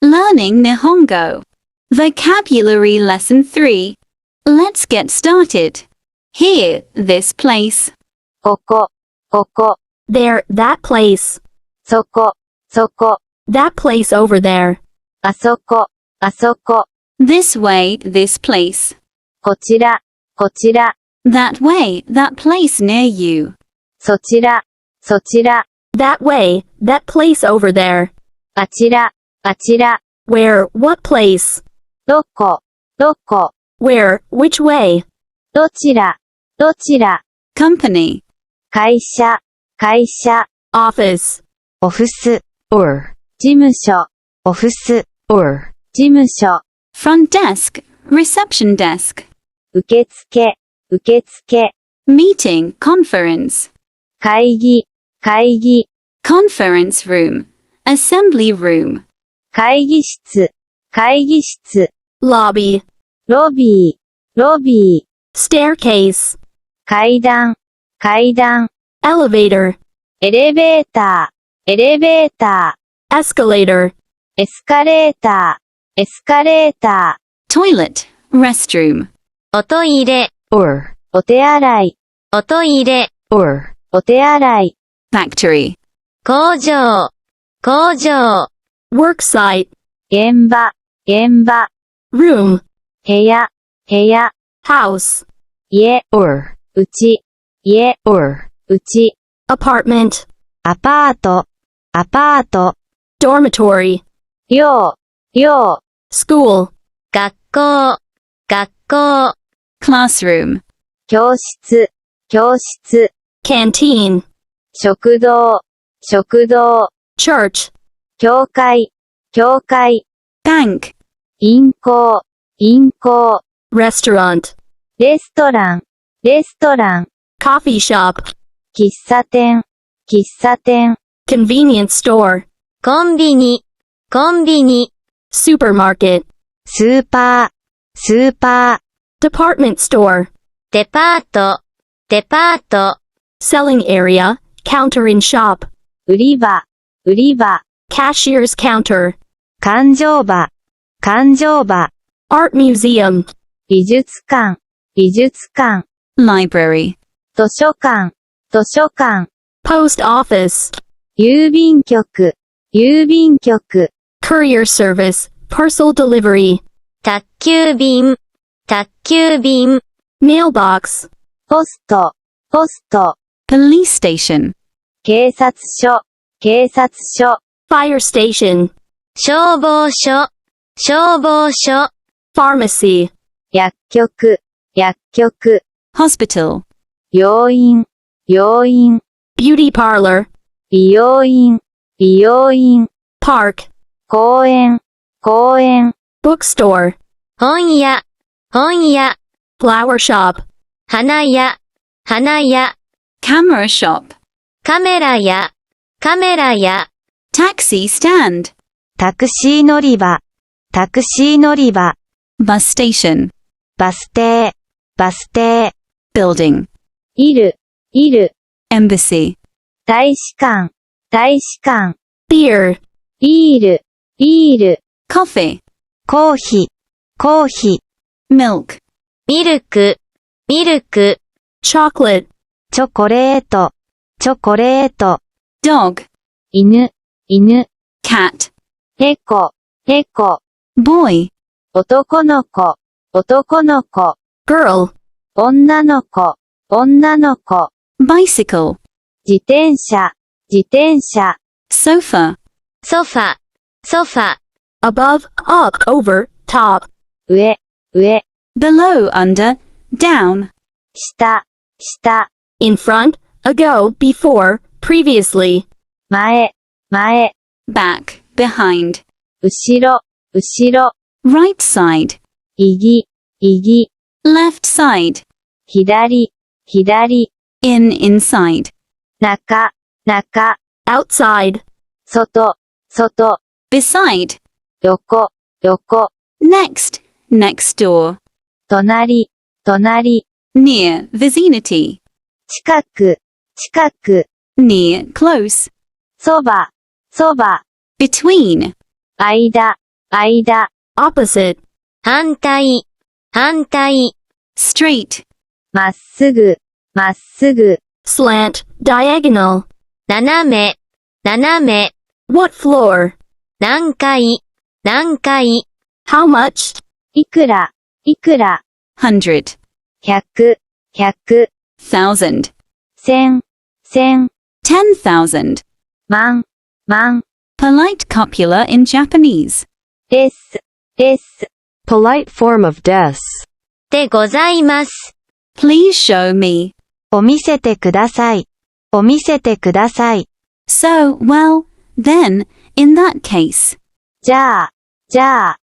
Learning Nihongo. Vocabulary Lesson 3. Let's get started. Here, this place. ここ、ここ、 There, that place. そこ、そこ、 That place over there. あそこ、あそこ、 This way, this place. こちら、こちら、 That way, that place near you. そちら、そちら、 That way, that place over there. あちら、あちら、 Where, what place? どこ、どこ、 Where, which way? どちら、どちら、 Company. 会社、会社、 Office. オフィス、or、事務所、オフィス、or、事務所、 Front desk. Reception desk. 受付、受付、 Meeting. Conference. 会議、会議、 Conference room. Assembly room. 会議室、会議室、 Lobby. ロビー、ロビー、 Staircase. 階段、階段、 Elevator. エレベーター、エレベータ Escalator. ー、エスカレーター、エスカレータ Toilet. Restroom. ー、おトイレ、or、お手洗い、おトイレ、or、お手洗い、 Factory. 工場、工場、 Worksite. 現場、現場、 Room. 部屋、部屋、 House. 家、or、うち、家、or、うち、 Apartment. アパート、アパート、 Dormitory. 寮、寮、 School. 学校、学校、 Classroom. 教室、教室、 Canteen. 食堂、食堂、 Church. 教会、教会、 Bank. 銀行、銀行、 Restaurant. レストラン、レストラン、 Coffee shop. 喫茶店、喫茶店、 Convenience store. コンビニ、コンビニ、 Supermarket. スーパー、スーパー、 Department store. デパート、デパート、 Selling area. Counter in shop. 売り場、売り場、 Cashier's counter. 勘定場、勘定場、 Art museum. 美術館、美術館、 Library. 図書館、図書館、 Post office. 郵便局、郵便局、 Courier service. Parcel delivery. 宅急便、宅急便、 Mailbox. ポスト、ポスト、 Police station. 警察署、警察署、 Fire station. 消防署、消防署、 Pharmacy. 薬局、薬局、 Hospital. 病院、病院、 Beauty parlor. 美容院、美容院、 Park. 公園、公園、 Bookstore. 本屋、本屋、 Flower shop. 花屋、花屋、 Camera shop. カメラ屋、カメラ屋、 Taxi stand. タクシー乗り場、タクシー乗り場、 Bus station. バス停、バス停、 Building. いる、いる、 Embassy. 大使館、大使館、 Beer. ビール、ビール、 Coffee. コーヒー、コーヒー、 Milk. ミルク、ミルク、 Chocolate. チョコレート、チョコレート、 Dog. 犬、犬、 Cat. へこ、へこ、 Boy. 男の子、男の子、 Girl. 女の子、女の子、 Bicycle. 自転車、自転車、 Sofa. ソファ、ソファ、 Above, up, over, top. 上、上、 Below, under, down. 下、下、 In front, ago, before, previously. 前、前、 Back, behind. 後ろ、後ろ、 Right side. 右、右、 Left side. 左、左、 In, inside. 中、中、 Outside. 外、外、 Beside. 横、横、 Next, next door. 隣、隣、 Near, vicinity. 近く、近く、 Near, close. そば、そば、 Between. 間、間、opposite, 反対、反対、 straight, まっすぐ、まっすぐ、 slant, diagonal. 斜め、斜め、 What floor? 何階、何階、 How much? いくら、いくら、 hundred, 100、100、 thousand, 1000、1000、 10,000. 万、万、 Polite copula in Japanese. です、です、 Polite form of des. でございます。 Please show me. お見せてください。お見せてください。 So, well, then, in that case. じゃあ、じゃあ、